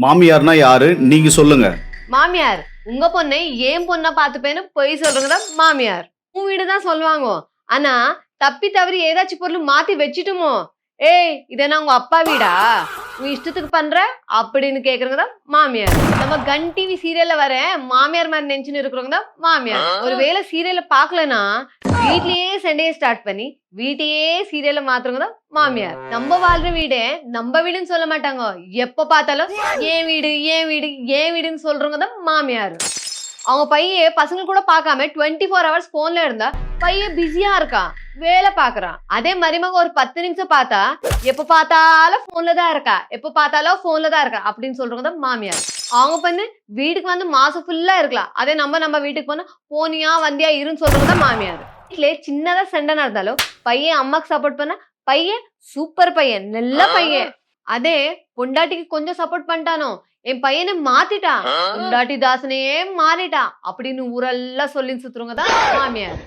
மாமியார்னா யாரு நீங்க சொல்லுங்க. மாமியார் உங்க பொண்ணை ஏன் பொண்ணை பார்த்துப்பேன்னு பொய் சொல்றவங்க மாமியார். உன் வீடு தான் சொல்லுவாங்க. ஆனா தப்பி தவறி ஏதாச்சும் பொருள் மாத்தி வச்சிட்டுமோ, ஏய் இதென்ன உங்க அப்பா வீடா, உன் இஷ்டத்துக்கு பண்ற அப்படின்னு கேக்குறவங்க தான் மாமியார். நம்ம கன் டிவி சீரியல்ல வர மாமியார் மாதிரி நினைச்சுன்னு இருக்கிறவங்க தான் மாமியார். ஒருவேளை சீரியல்ல பாக்கலனா வீட்லயே சண்டையை ஸ்டார்ட் பண்ணி வீட்டையே சீரியல்ல மாத்துறவங்க தான் மாமியார். நம்ம வாழ்ற வீடே நம்ம வீடுன்னு சொல்ல மாட்டாங்க. எப்ப பார்த்தாலும் ஏன் வீடு ஏன் வீடு ஏன் வீடுன்னு சொல்றவங்க தான் மாமியார். அவங்க பையன் பசங்க கூட பார்க்காம 24 hours போன்ல இருந்தா பையன் பிஸியா இருக்கான், வேலை பாக்குறான். அதே மருமக ஒரு 10 நிமிஷம் பார்த்தா எப்ப பார்த்தாலும் போன்ல தான் இருக்கா, எப்ப பார்த்தாலும் போன்ல தான் இருக்கா அப்படின்னு சொல்றவங்க தான் மாமியார். அவங்க பண்ணு வீட்டுக்கு வந்து மாசம் ஃபுல்லா இருக்கலாம், அதே நம்ம வீட்டுக்கு போனா போனியா வந்தியா இருன்னு சொல்றவங்க தான் மாமியார். வீட்டுல சின்னதா சண்டை நடந்தாலும் பையன் அம்மாக்கு சப்போர்ட் பண்ணா பையன் சூப்பர் பையன் நல்ல பையன். அதே பொண்டாட்டிக்கு கொஞ்சம் சப்போர்ட் பண்ணிட்டானோ என் பையனை மாத்திட்டான், பொண்டாட்டி தாசனையே மாறிட்டான் அப்படின்னு ஊரெல்லாம் சொல்லி சுத்துறவங்க தான் மாமியார்.